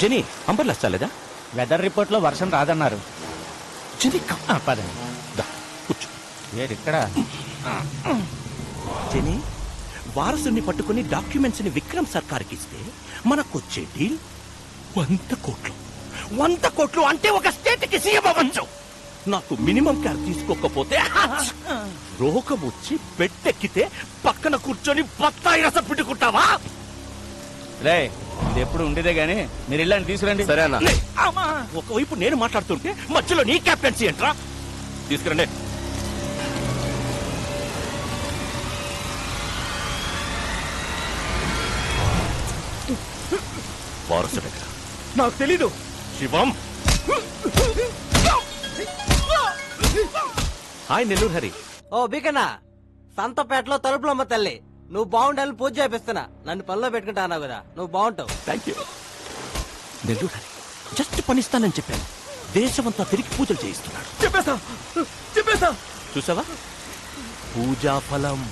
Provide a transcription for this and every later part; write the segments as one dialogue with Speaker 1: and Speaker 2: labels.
Speaker 1: Genie umbrella చాలేదా?
Speaker 2: Weather report లో వర్షం రాదన్నారు.
Speaker 1: Genie
Speaker 2: పదండి.
Speaker 1: దా, కూర్చో.
Speaker 2: ఇక్కడ
Speaker 1: జెనీ, వారసుని పట్టుకుని డాక్యుమెంట్స్ ని విక్రమ్ సర్కార్కి ఇస్తే మనకొచ్చే డీల్ 100 కోట్లు. 100 కోట్లు అంటే ఒక స్టేట్ కి సీఎం అవ్వచ్చు. నాకు మినిమం కేర్ తీసుకోకపోతే రోగం వచ్చి పెట్టెక్కితే పక్కన కూర్చొని బత్తాయి రసం పిండుకుంటావా?
Speaker 2: రే, ఇది ఎప్పుడు ఉండేదే గానీ మీరు ఇల్లాంటి తీసుకురండి.
Speaker 3: సరే అన్న.
Speaker 1: ఒకవైపు నేను మాట్లాడుతుంటే మధ్యలో నీ క్యాప్టెన్సీ ఏంట్రా? తీసుకురండి. వారసుడు ఎక్కడ?
Speaker 3: నాకు తెలీదు.
Speaker 1: శివం. హాయ్ నెల్లూరు హరి.
Speaker 4: ఓ బీకన్నా, సంతపేటలో తలుపులమ్మ తల్లి, నువ్వు బాగుండాలని పూజ చేపిస్తున్నా. నన్ను పనిలో పెట్టుకుంటా అన్నావు కదా, నువ్వు బాగుంటావు.
Speaker 1: Thank you. Nellore Hari just పనిస్తానని చెప్పాను. దేశమంతా తిరిగి పూజలు చేయిస్తున్నాడు.
Speaker 3: చెప్పేస్తా.
Speaker 1: చూసావా? పూజా ఫలం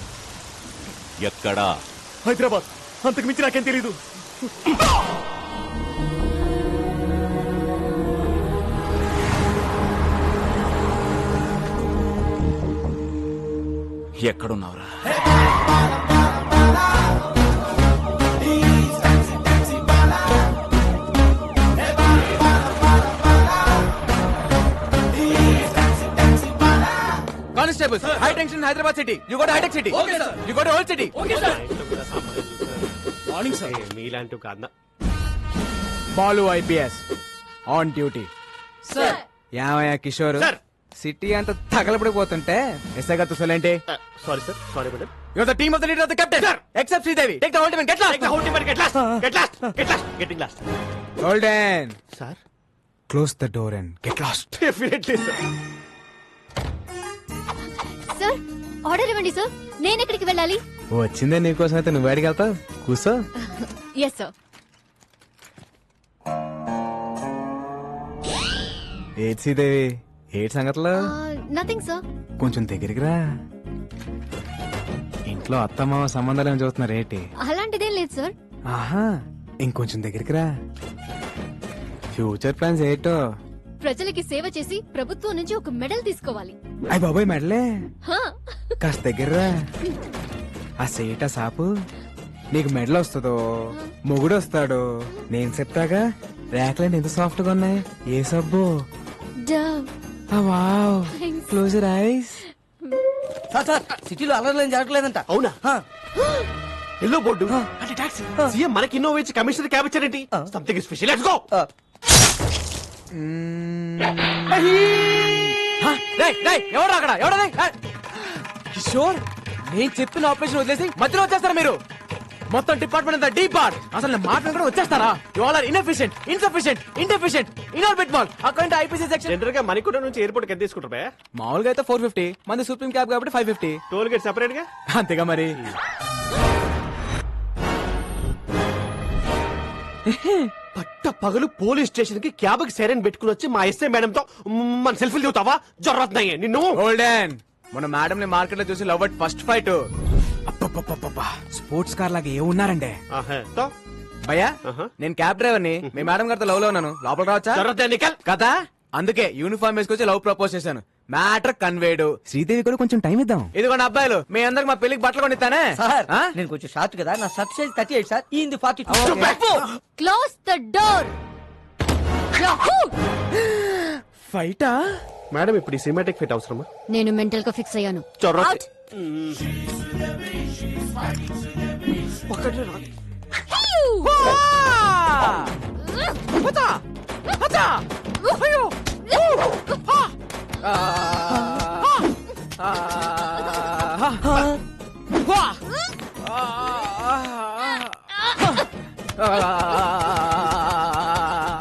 Speaker 1: ఎక్కడా?
Speaker 3: హైదరాబాద్. అంతకు మించి నాకేం తెలీదు.
Speaker 1: ఎక్కడున్నావురా?
Speaker 4: Constables, high tension Hyderabad city. You go to హైటెక్ City. Okay sir. You go to old city. Okay sir.
Speaker 3: Morning sir. మీలాంటి ఒక అన్న.
Speaker 5: Balu IPS on duty.
Speaker 4: Sir.
Speaker 5: యామయ్య కిషోర్,
Speaker 3: సార్.
Speaker 5: సిటీ అంతా తగలబడిపోతుంటే ఎస్ఐ గారు చూసలేంటి?
Speaker 3: Sorry sir. Sorry madam.
Speaker 5: Your the team of the leader of the captain except Sridevi. Take the whole team, get lost.
Speaker 3: Getting lost.
Speaker 5: Golden
Speaker 3: sir.
Speaker 5: Close the door and get lost.
Speaker 3: Definitely sir.
Speaker 6: Sir, order ఇవ్వండి sir. నేను ఎక్కడికి వెళ్ళాలి?
Speaker 5: వచ్చిందే నీకోసం అయితే నువ్వు బయటికి వెళ్తావు. కూర్చో.
Speaker 6: Yes sir.
Speaker 5: ఏది శ్రీదేవి, ఏటి సంగతులు?
Speaker 6: Nothing sir.
Speaker 5: కొంచెం దగ్గరికి రా. ఇంట్లో అత్తమామ సంబంధాలు ఏమి చూస్తున్నారు ఏంటి?
Speaker 6: అలాంటిదేం లేదు సార్.
Speaker 5: ఆహా, ఇంకొంచెం దగ్గరికి రా. ఫ్యూచర్ ప్లాన్స్ ఏంటో?
Speaker 6: ప్రజలకి సేవ చేసి ప్రభుత్వం నుంచి ఒక మెడల్ తీసుకోవాలి.
Speaker 5: అయ్య బాబాయ్, మెడలే?
Speaker 6: హా.
Speaker 5: కాస్త దగ్గర ఆ సేట సాపు. నీకు మెడల్ వస్తుందో మొగుడు వస్తాడో నేను చెప్తాగా. ర్యాక్లైన్ ఎంత సాఫ్ట్ గా ఉన్నాయి. ఏ సబ్బు?
Speaker 6: Dove.
Speaker 5: Wow,
Speaker 6: Thanks.
Speaker 5: Close your eyes.
Speaker 4: Sir sir, సిటీలో అలర్లేం జరగలేదంట.
Speaker 3: అవునా? ఎల్లో బోర్డు అంటే టాక్సీ. సీఎం మనకి ఇన్నోవా ఇచ్చి కమిషనర్ క్యాబ్ ఇచ్చారేంటి? Something special. Let's go.
Speaker 5: ఎవరు అక్కడ? ఎవడది? కిషోర్, నేను చెప్పిన ఆపరేషన్ వదిలేసి మధ్యలో వచ్చేస్తారా మీరు? మొత్తం డిపార్ట్మెంట్ అంతా డీప్ పార్ట్. అసలు నేను మాట్లాడుకుంటూ వచ్చేస్తారా? You all are inefficient, insufficient, indeficient, Inorbit mall. Account IPC section.
Speaker 3: General గా మణికొండ నుంచి ఎయిర్పోర్ట్ కి ఎంత తీసుకుంటారు బే?
Speaker 5: మామూలుగా అయితే 450, మంది సుప్రీం క్యాబ్ కాబట్టి 550.
Speaker 3: టోల్ గేట్ సెపరేట్ గా.
Speaker 5: అంతేగా మరి.
Speaker 3: పట్ట పగలు పోలీస్ స్టేషన్ కి క్యాబ్ కి సైరన్ పెట్టుకుని వచ్చి మా ఎస్ఐ మేడం తో మన సెల్ఫీలు దిగుతావా? జరుగుతున్నాయి నిన్ను.
Speaker 5: గోల్డెన్, మన మేడం ని మార్కెట్ లో చూసి love at first fight. Sports car లాగా ఏమున్నారండి భయ్యా. నేను క్యాబ్ డ్రైవర్ ని, మీ మేడం గారితో లవ్ లో ఉన్నాను. లోపల రావచ్చా? కదా, అందుకే యూనిఫామ్ వేసుకొచ్చి లవ్ ప్రపోజ్ చేశాను. Matter conveyed. శ్రీదేవి కూడా కొంచెం టైం ఇద్దాం. ఇదిగోండి అబ్బాయిలు, మీ అందరికి మా పెళ్లికి బట్టలు కొనిస్తానే.
Speaker 4: సార్, నేను కొంచెం షార్ట్ కదా, నా షర్ట్ సైజ్ 38 సార్. ఈ 42.
Speaker 6: Close the door.
Speaker 5: ఫైటా?
Speaker 3: మేడం ఇప్పుడు ఈ సినిమాటిక్ ఫిట్ అవసరమా?
Speaker 6: నేను మెంటల్ గా ఫిక్స్ అయ్యాను.
Speaker 3: చొర్రొద్దు.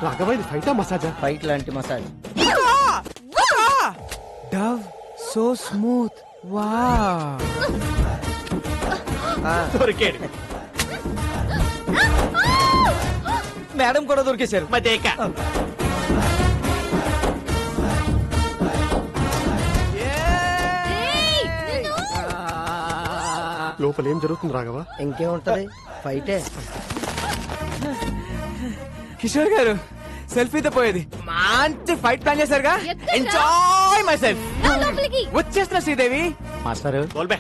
Speaker 3: రాఘవైది ఫైటా మసాజా?
Speaker 4: ఫైట్ లాంటి massage.
Speaker 5: Dove so smooth. Wow.
Speaker 3: దొరికాడు.
Speaker 4: మేడం కూడా దొరికేశారు.
Speaker 3: మదేక. లోపల ఏం జరుగుతుంది రాఘవ?
Speaker 4: ఇంకేముంటది, ఫైటే.
Speaker 5: కిషోర్ గారు సెల్ఫీతో పోయేది మంచి ఫైట్ ప్లాన్ చేశారుగా.
Speaker 6: ఎక్కడ్రా?
Speaker 5: Enjoy myself.
Speaker 6: రా లోపలికి.
Speaker 5: వచ్చేస్తున్నా శ్రీదేవి.
Speaker 7: మాస్టర్
Speaker 3: తోల్బే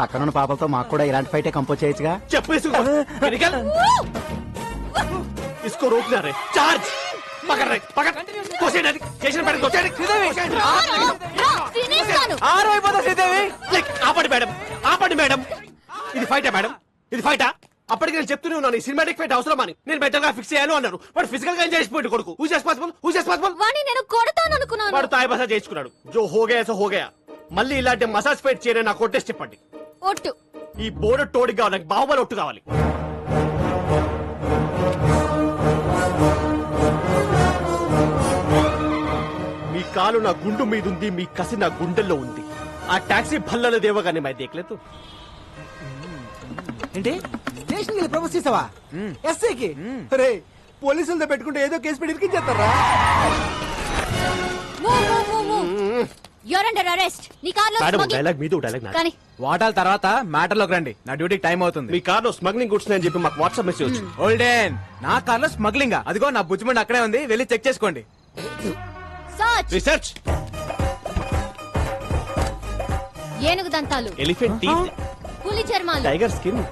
Speaker 7: పక్కనున్న పాపలతో మాకు కూడా ఇలాంటి ఫైటే కంపోజ్ చేయొచ్చుగా.
Speaker 3: చెప్పు ఇసుకో రోకినా రే చార్జ్ పకడ్ రే పకడ్ కోసేయండి స్టేషన్ పైన కోసేయండి
Speaker 6: రా, రా, తినేస్తాను.
Speaker 5: ఆరు అయిపోతా శ్రీదేవి.
Speaker 3: ఆపండి మేడం ఆపండి మేడం ఇది ఫైటా మేడం ఇది ఫైటా అప్పటికి నేను చెప్తూనే ఉన్నాను ఈ సినిమాటిక్ ఫైట్ అవసరం అని నేను మెంటల్ గా ఫిక్స్ చేయాలి అన్నారు వాడు ఫిజికల్ గా ఎంజాయ్ చేసిపోయింది కొడుకు హూ రెస్పాన్సిబుల్
Speaker 6: వాణ్ణి నేను కొడతాను అనుకున్నాను.
Speaker 3: వాడు తాయి మసాజ్ చేయించుకున్నాడు జో హోగయా సో హోగయా మళ్ళీ ఇలాంటి మసాజ్ ఫైట్ చేయని నాకు కొట్టేసి చెప్పండి
Speaker 6: ఒట్టు.
Speaker 3: ఈ బోర్డు టోడికి కావాలి నాకు బాహుబలి ఒట్టు కావాలి మీ కాలు నా గుండు మీద ఉంది మీ కసి నా గుండెల్లో ఉంది ఆ టాక్సీ భల్లలో దేవగానే మై దేకలేదు
Speaker 5: ఏంటి
Speaker 7: స్టేషన్ కి ప్రపోజ్ చేసావా ఎస్ఐకి? రే పోలీసులతో పెట్టుకుంటే ఏదో కేసు పెట్టి ఇరికించేస్తారా?
Speaker 6: You're under arrest. నీ కార్లో
Speaker 3: మేడం
Speaker 6: స్మోకింగ్.
Speaker 3: డైలాగ్ మీద డైలాగ్
Speaker 6: కానీ
Speaker 5: వాటాల తర్వాత మ్యాటర్ లోకి రండి. నా డ్యూటీకి టైం అవుతుంది.
Speaker 3: మీ కార్లో స్మగ్లింగ్ గుడ్స్ అని చెప్పి మాకు వాట్సాప్ మెసేజ్ వచ్చింది
Speaker 5: ఓల్డెన్ నా కార్లో స్మగ్లింగ్. అదిగో నా బుజ్జిమండి అక్కడే ఉంది, వెళ్ళి చెక్ చేసుకోండి.
Speaker 6: సర్చ్.
Speaker 3: రీసెర్చ్
Speaker 6: ఏనుగు దంతాలు,
Speaker 3: ఎలిఫెంట్ టీత్
Speaker 6: పులి చర్మాలు,
Speaker 3: టైగర్ స్కిన్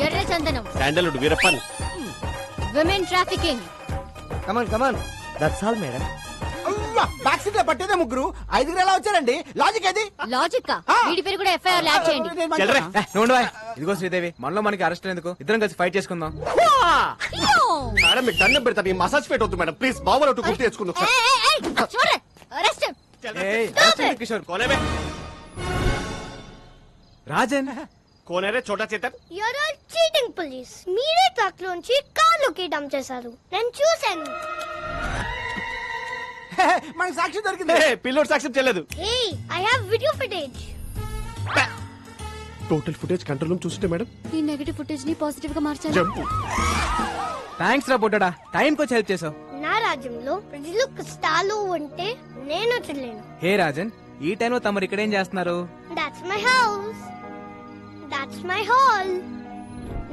Speaker 6: ఎర్ర చందనం,
Speaker 3: sandalwood Veerappan
Speaker 6: women trafficking.
Speaker 7: Come on come on that's all madam. Back seat లో పట్టేదే ముగ్గురు, ఐదుగురు ఎలా వచ్చారండి? లాజిక్ ఏది?
Speaker 6: లాజిక్ వీడి పేరు కూడా ఎఫ్ఐఆర్ యాడ్ చేయండి.
Speaker 3: చెల్లరే
Speaker 5: నువ్వు ఉండవా? ఇదిగో శ్రీదేవి, మనలో మనకి అరెస్ట్ ఎందుకు? ఇద్దరం కలిసి ఫైట్ చేసుకుందాం.
Speaker 6: అయ్యో.
Speaker 3: మేడం మీకు దండం పెడతాను ఈ మసాజ్ ఫైట్ వద్దు మేడం ప్లీజ్ బాబు ఒట్టు గుర్తు తెచ్చుకుందాం
Speaker 6: ఏయ్, ఏయ్, ఏయ్, చూడరే. అరెస్ట్.
Speaker 5: ఏయ్, arrest చేయండి కిషోర్.
Speaker 3: కోనే
Speaker 5: రాజన్
Speaker 3: కోనేరే చోటా Chetan
Speaker 8: You're all cheating police. మీరే ట్రక్ లోంచి కార్లోకి డంప్ చేశారు. నేను చూశాను.
Speaker 7: మనకి సాక్షి దొరికింది.
Speaker 3: పిల్లోడు సాక్ష్యం చేయలేదు
Speaker 8: Hey, I have video footage.
Speaker 3: Total footage control room చూస్తుంటే మేడం
Speaker 6: ఈ నెగటివ్ ఫుటేజ్ ని పాజిటివ్ గా మార్చాలి.
Speaker 3: జంప్
Speaker 5: థ్యాంక్స్ రా బుడ్డడా, టైంకి వచ్చి హెల్ప్ చేసావు.
Speaker 8: నా రాజ్యంలో ప్రజలు కష్టాలు ఉంటే నేను చూడలేను.
Speaker 5: హే రాజన్, ఈ టైంలో తమరు ఇక్కడేం చేస్తున్నారు?
Speaker 8: That's my house. That's my hall.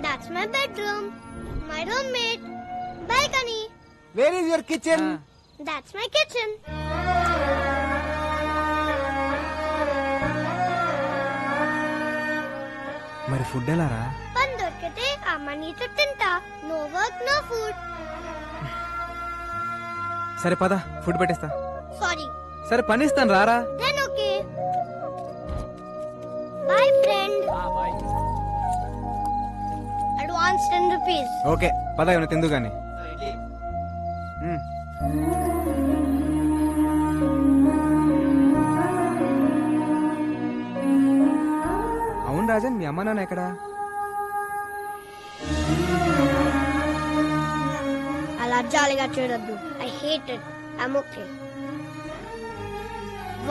Speaker 8: That's my bedroom. My roommate. Balcony.
Speaker 7: Where is your kitchen?
Speaker 8: That's my kitchen.
Speaker 5: మరి ఫుడ్ ఎలా రా?
Speaker 8: పని దొరికితే ఆ మనీతో తింటా. No work, no food.
Speaker 5: సరే పద, ఫుడ్ పెట్టేస్తా.
Speaker 8: Sorry.
Speaker 5: సరే పని ఇస్తాను రారా.
Speaker 8: Then okay. Bye, friend. Advance 10 rupees.
Speaker 5: Okay పద, ఏమైనా తిందు గాని. అవును రాజన్, మీ అమ్మ నాన్న ఎక్కడా?
Speaker 8: అలా జాలిగా చూడొద్దు. I hate it. I'm okay.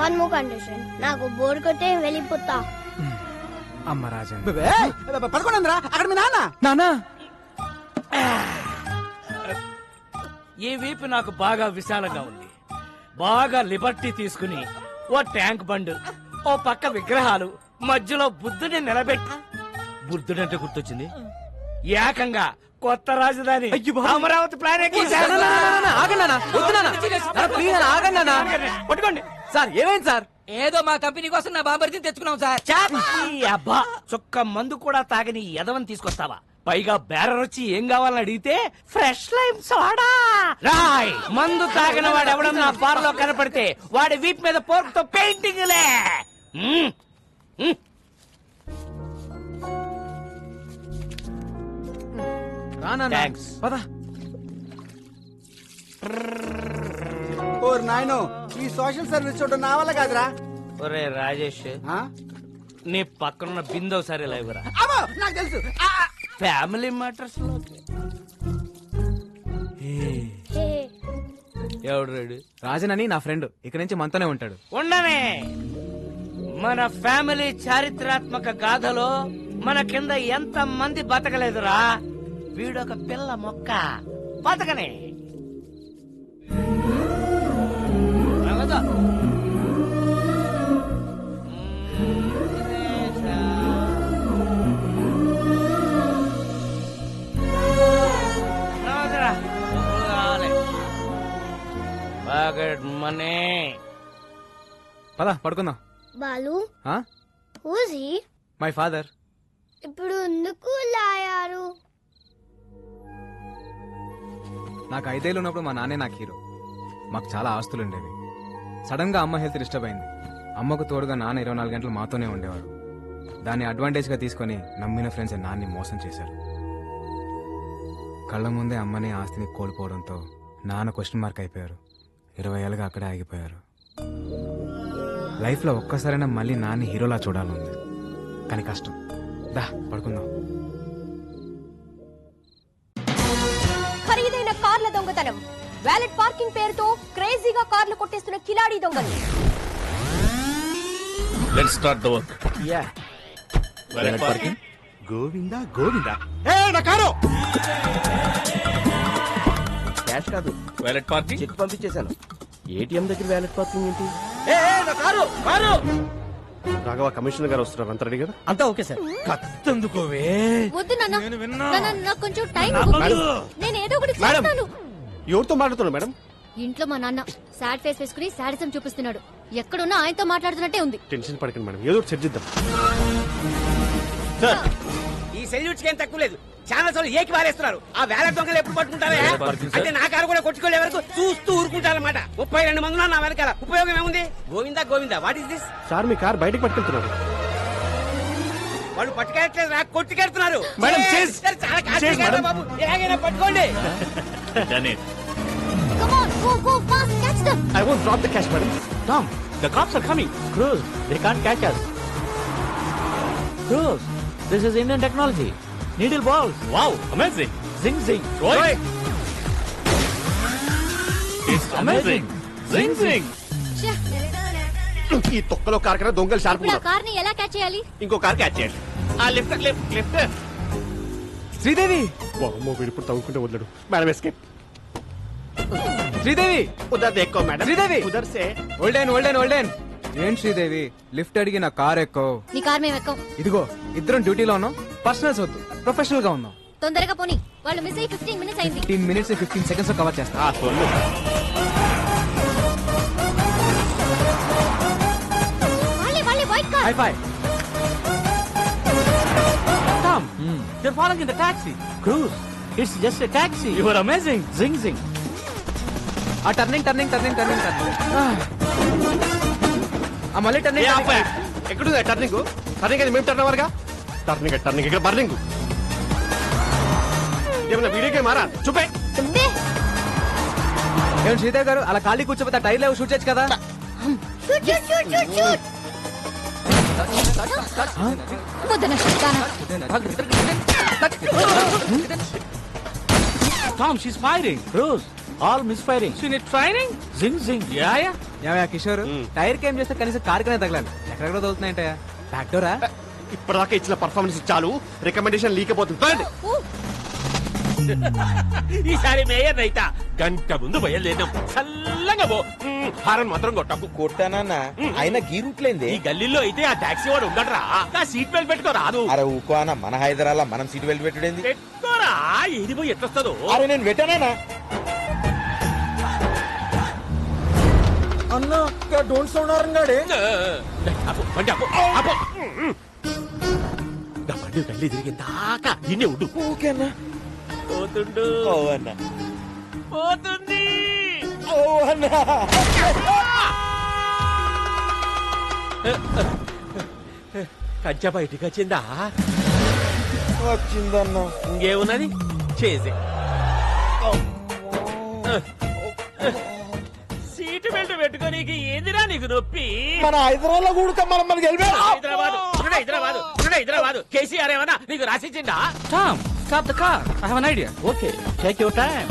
Speaker 8: One more condition. నాకు బోర్ కొట్టే వెళ్ళిపోతా.
Speaker 5: అమ్మ రాజన్.
Speaker 7: పడుకోండి అక్కడ మీ నాన్న.
Speaker 5: నానా
Speaker 9: ఈ వీపు నాకు బాగా విశాలంగా ఉంది. బాగా లిబర్టీ తీసుకుని ఓ ట్యాంక్ బండ్, ఓ పక్క విగ్రహాలు, మధ్యలో బుద్ధుని నిలబెట్టి, బుద్ధుడంటే గుర్తొచ్చింది, ఏకంగా కొత్త రాజధాని అమరావతి ప్లాన్ పట్టుకోండి.
Speaker 5: సార్ ఏమైంది సార్?
Speaker 4: ఏదో మా కంపెనీ కోసం నా బాబర్ని తెచ్చుకున్నాం సార్.
Speaker 9: ఈ అబ్బా చొక్క మందు కూడా తాగని ఎదవని తీసుకొస్తావా? పైగా బేరర్ వచ్చి ఏం కావాలని అడిగితే ఫ్రెష్ లైమ్ సోడా. రాయ్, మందు తాగిన వాడు ఎవడన్నా బార్ లో కనపడితే వాడి వీప్ మీద పోర్క్ తో పెయింటింగ్ లే.
Speaker 5: రానా
Speaker 9: Thanks.
Speaker 5: పద.
Speaker 7: ఓర్ నాయనో, ఈ సోషల్ సర్వీస్ చూడడం నా వల్ల కాదురా.
Speaker 9: ఒరే రాజేష్,
Speaker 7: ఆ?
Speaker 9: నీ పక్కనున్న బిందో సరే లేవురా.
Speaker 7: అమ్మో, నాకు తెలుసు.
Speaker 9: ఫ్యామిలీ మ్యాటర్స్ లోకి
Speaker 8: Hey.
Speaker 9: ఎవడు రెడీ?
Speaker 5: రాజన్ అని నా ఫ్రెండ్, ఇక్కడి నుంచి మనతోనే ఉంటాడు.
Speaker 9: ఉండనే. మన ఫ్యామిలీ చారిత్రాత్మక గాథలో మన కింద ఎంత మంది బతకలేదురా. వీడొక పిల్ల మొక్క బతకనే. రాగదా? రాగదురా.
Speaker 5: పద పడుకుందాం.
Speaker 8: Balu హూజీ
Speaker 5: my father.
Speaker 8: ఇప్పుడు ఎందుకు లాయారు?
Speaker 5: నాకు 5 ఏళ్ళు ఉన్నప్పుడు మా నాన్నే నాకు హీరో. మాకు చాలా ఆస్తులు ఉండేవి. సడన్ గా అమ్మ హెల్త్ డిస్టర్బ్ అయింది. అమ్మకు తోడుగా నాన్న 24 గంటలు మాతోనే ఉండేవాడు. దాన్ని అడ్వాంటేజ్ గా తీసుకొని నమ్మిన ఫ్రెండ్స్ నాన్ని మోసం చేశారు. కళ్ళ ముందే అమ్మని ఆస్తిని కోల్పోవడంతో నాన్న క్వశ్చన్ మార్క్ అయిపోయారు. 20 ఏళ్ళుగా అక్కడే ఆగిపోయారు. లైఫ్ లో ఒక్కసారైనా మళ్ళీ నాన్ని హీరోలా చూడాలంది, కానీ కష్టం. దా పడుకుందాం.
Speaker 10: ఖరీదైన కార్ల దొంగతనం, వ్యాలెట్ పార్కింగ్ పేరుతో క్రేజీగా కార్లు కొట్టేస్తున్న కిలాడీ దొంగలు.
Speaker 2: Let's start the work.
Speaker 1: Yeah
Speaker 2: valet parking.
Speaker 1: Govinda Govinda.
Speaker 3: నా కారు
Speaker 1: క్యాష్ కాదు,
Speaker 2: వాలెట్ పార్కింగ్.
Speaker 1: చెక్ పంపించేశాను. ఏటీఎం దగ్గర వ్యాలెట్ పార్కింగ్ ఏంటి?
Speaker 3: నా కారు కారు రాఘవ కమిషనర్ గారు వస్తున్నారు. అంత రెడీ కదా?
Speaker 4: అంతా ఓకే సార్.
Speaker 1: కత్తందుకోవే.
Speaker 6: వద్దు నాన్న, నాన్న, నాకు కొంచెం టైం నేను ఏదో ఒకటి
Speaker 3: మేడం.
Speaker 6: చేస్తాను.
Speaker 3: ఎవరితో మాట్లాడుతున్నారు మేడం?
Speaker 6: ఇంట్లో మా నాన్న సాడ్ ఫేస్ వేసుకుని సాడిజం చూపిస్తున్నాడు. ఎక్కడున్నా ఆయనతో మాట్లాడుతున్నట్టే ఉంది.
Speaker 3: టెన్షన్ పడకండి మేడం, ఏదో ఒకటి చర్చిద్దాం.
Speaker 4: ఈ సెల్యూట్స్ ఏం తక్కువ లేదు. ఛానల్స్ వాళ్ళు ఏకి వారేస్తున్నారు. ఆ వ్యాలెట్ దొంగలు ఎప్పుడు పట్టుకుంటారా? అంటే నా కారు కూడా కొట్టుకోలే వరకు చూస్తూ ఊరుకుంటారన్నమాట. 32 మంది నా వెనకాల. ఉపయోగం ఏముంది? Govinda Govinda, what is this?
Speaker 3: Sir me car బయటకు పట్టుకెళ్తున్నారు.
Speaker 4: వాళ్ళు పట్టుకెళ్ళట్లేదు, నాకు కొట్టుకెళ్తున్నారు.
Speaker 3: మేడం, చేస్.
Speaker 4: చాలా కాస్ట్లీ
Speaker 3: చేస్,
Speaker 4: కదా
Speaker 3: మేడం.
Speaker 4: బాబు, ఎలాగైనా పట్టుకోండి.
Speaker 6: Come on, go fast, catch them.
Speaker 3: I won't drop the cash, madam.
Speaker 1: Tom, the cops are coming. Cruz, they can't catch us. Cruz, this is Indian technology. Needle balls.
Speaker 2: Wow, amazing.
Speaker 1: Zing zing.
Speaker 2: Right. It's amazing. Zing zing.
Speaker 6: ఛే,
Speaker 3: ఈ తొక్కలో car కన్నా దొంగలు sharp
Speaker 6: ఇప్పుడు ఆ car ని ఎలా catch చేయాలి?
Speaker 3: ఇంకో కార్ క్యాచ్ చేయండి. లిఫ్ట్.
Speaker 5: శ్రీదేవి,
Speaker 3: అమ్మో వీడు ఇప్పుడు తవ్వుకుంటే వదలడు. Madam escape.
Speaker 5: శ్రీదేవి,
Speaker 3: ఉదర్ దేక్కో మేడం.
Speaker 5: శ్రీదేవి.
Speaker 3: ఉదర్ సే.
Speaker 5: ఓల్డెన్. ఏం శ్రీదేవి, లిఫ్ట్ అడిగి నా కార్ ఎక్కో.
Speaker 6: నీ కార్ మేము ఎక్కం.
Speaker 5: ఇదిగో ఇద్దరం డ్యూటీలో ఉన్నాం. పర్సనల్స్ వద్దు, ప్రొఫెషనల్ గా ఉన్నాం.
Speaker 6: తొందరగా పోనీ, వాళ్ళు మిస్ అయ్యి 15 మినిట్స్ అయింది.
Speaker 5: 15 మినిట్స్ 15 సెకండ్స్ లో కవర్ చేస్తా.
Speaker 6: వాళ్ళే white car.
Speaker 5: High phi.
Speaker 1: Tom, they're falling in the taxi. Cruz, it's just a taxi. You are amazing. Zing zing.
Speaker 5: ఆ టర్నింగ్ మళ్ళీ టర్నింగ్.
Speaker 3: ఎక్కడుంది టర్నింగ్? టర్నింగ్ అది మేము టర్న్ అవర్గా. టర్నింగ్ ఇక్కడ బర్నింగ్. ఏమన్నా వీడియో గేమ్ మారా? చూపే.
Speaker 5: ఏం శ్రీదేవి గారు అలా ఖాళీ కూర్చోపోతే టైర్ లేవు, షూట్ చేయొచ్చు కదా.
Speaker 6: Shoot. వద్దన శక్తానా.
Speaker 1: Tom, she's firing. Cruz, all misfiring.
Speaker 2: You need training?
Speaker 1: Zing zing. Yeah.
Speaker 5: ఏమయ్యా కిషోర్, టైర్ కి ఏం చేస్తే కనీసం కార్ కనే తగలాలి. ఎక్కడెక్కడ తగులుతున్నాయంటయా? Back Dora?
Speaker 3: ఇప్పటిదాకా ఇచ్చిన పర్ఫార్మెన్స్ చాలు, రికమెండేషన్ లీక్ అయిపోతుంది.
Speaker 1: ఈసారి మేయర్ రైతా గంట ముందు బయలుదేరినాం. చల్లగా పో. హారన్ మాత్రం కొట్టకు.
Speaker 7: కొట్టానన్నా ఆయన గీ రూట్లేంది.
Speaker 1: ఈ గల్లీలో అయితే ఆ టాక్సీ వాడు ఉండడరా. నా సీట్ బెల్ట్ పెట్టుకో రాదు.
Speaker 7: అరే ఊకో అన్న, మన హైదరాబాద్ మనం సీట్ బెల్ట్ పెట్టుడేంది?
Speaker 1: పెట్టుకోరా, ఏది పోయి ఎట్లొస్తుందో.
Speaker 7: అరే నేను పెట్టానా అన్న? డోంట్ సౌండ్ అరంగాడే.
Speaker 1: బండి గల్లీ తిరిగి దాకా ఇన్నే ఉండు.
Speaker 7: ఓకే అన్న.
Speaker 1: పోతుండు.
Speaker 7: ఓ అన్న.
Speaker 1: పోతుంది.
Speaker 7: ఓ అన్న.
Speaker 1: కంచె బయటికి వచ్చిందా?
Speaker 7: వచ్చిందన్న.
Speaker 1: ఇంకేమున్నది చేసి. సీటు బెల్ట్ పెట్టుకోనీకి ఏందిరా నీకు నొప్పి?
Speaker 7: మన హైదరాబాద్ కూడా మనం
Speaker 1: హైదరాబాద్ కేసీఆర్ ఏమన్నా నీకు రాసిచ్చిందా?
Speaker 2: Tom, stop the car. I have an idea.
Speaker 1: Okay, take your time.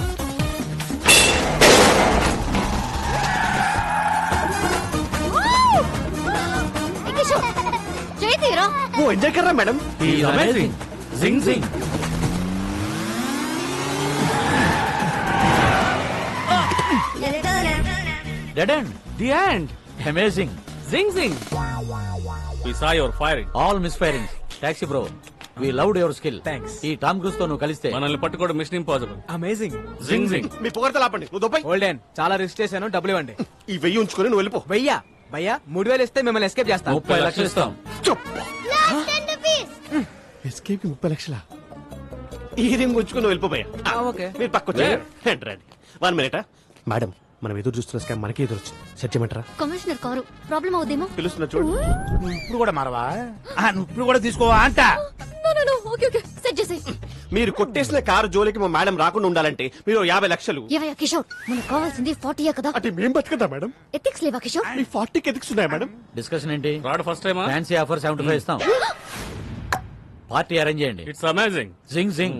Speaker 6: చేతిరా.
Speaker 3: ఓ ఎంజాయ్ కర్రా madam.
Speaker 1: He's amazing. Zing zing. Dead end. The end. Amazing. Zing zing.
Speaker 2: We saw your firing.
Speaker 1: All misfiring. Taxi bro, we loved your skill.
Speaker 5: Thanks.
Speaker 1: ఈ Tom cruise తో నువ్వు కలిస్తే
Speaker 2: మనల్ని పట్టుకోవడం machine impossible.
Speaker 5: Amazing.
Speaker 2: Zing జింగ్.
Speaker 3: మీ పొగడతలు ఆపండి. నువ్వు దొబ్బై.
Speaker 5: Olden, చాలా రిస్క్ చేశాను, డబ్బులు ఇవ్వండి.
Speaker 3: ఈ 1000 ఉంచుకొని నువ్వు వెళ్ళిపో.
Speaker 5: వెయ్యా భయ్యా 3000 ఇస్తే మిమ్మల్ని ఎస్కేప్ చేస్తాం.
Speaker 2: 30 లక్షలు ఇస్తాం.
Speaker 8: Last 10 rupees.
Speaker 3: ఎస్కేప్ 30 లక్షల ఈ రింగ్ ఉంచుకుని వెళ్ళిపోయా.
Speaker 5: ఓకే.
Speaker 3: మీరు పక్క రండి 1 మినిట్. మేడం మనం ఎదురు చూస్తున్న స్కామ్ మనకి ఎదురు వచ్చింది. సెట్ చేయమంటారా?
Speaker 6: కమిషనర్ కారు ప్రాబ్లం అవుదేమో.
Speaker 3: పిలుస్తున్నా చూడు.
Speaker 11: ఇప్పుడు కూడా మారవా? నువ్వు ఇప్పుడు కూడా తీసుకోవా అంట.
Speaker 6: ఓకే ఓకే సెట్ చేసేయ్.
Speaker 3: మీరు కొట్టేసిన కారు జోలికి మా మేడం రాకుండా ఉండాలంటే మీరు 50 లక్షలు.
Speaker 6: ఏవయ్యా కిషోర్, మనకు కావాల్సింది 40 కదా.
Speaker 3: అంటే మేం బతుకదా మేడం?
Speaker 6: ఎథిక్స్ లేవా కిషోర్?
Speaker 3: ఈ 40కి ఎథిక్స్ ఉన్నాయా మేడం?
Speaker 2: డిస్కషన్ ఏంటి?
Speaker 9: రాడ్ ఫస్ట్ టైమా?
Speaker 2: ఫ్యాన్సీ ఆఫర్ 75 ఇస్తాం. పార్టీ అరేంజ్ చేయండి.
Speaker 9: It's amazing.
Speaker 2: Zing zing.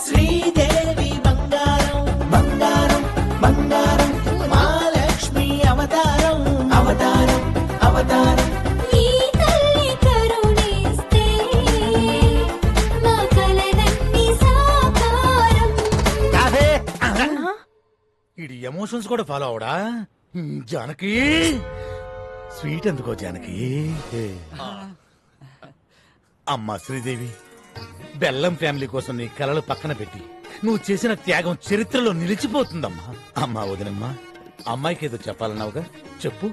Speaker 7: Sridevi బంగారం బంగారం బంగారం మహాలక్ష్మి అవతారం అవతారం అవతారం.
Speaker 11: ఇది ఎమోషన్స్ కూడా ఫాలో అవడా? జానకి స్వీట్ ఎందుకో జానకి. అమ్మా శ్రీదేవి, బెల్లం ఫ్యామిలీ కోసం నీ కలలు పక్కన పెట్టి నువ్వు చేసిన త్యాగం చరిత్రలో నిలిచిపోతుందమ్మా. అమ్మా వదినమ్మా, అమ్మాయికి ఏదో చెప్పాలన్నావుగా, చెప్పు.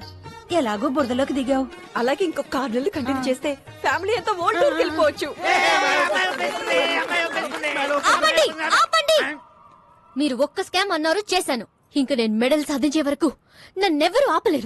Speaker 10: ఎలాగో బురదలోకి దిగావు, అలాగే ఇంకొక 6 నెలలు కంటిన్యూ చేస్తే ఫ్యామిలీ అంతా ఓల్డ్ వెళ్ళిపోవచ్చు.
Speaker 6: ఆపండి ఆపండి. మీరు ఒక్క స్కామ్ అన్నారు చేశాను. ఇంకా నేను మెడల్ సాధించే వరకు నన్నెవరూ ఆపలేరు.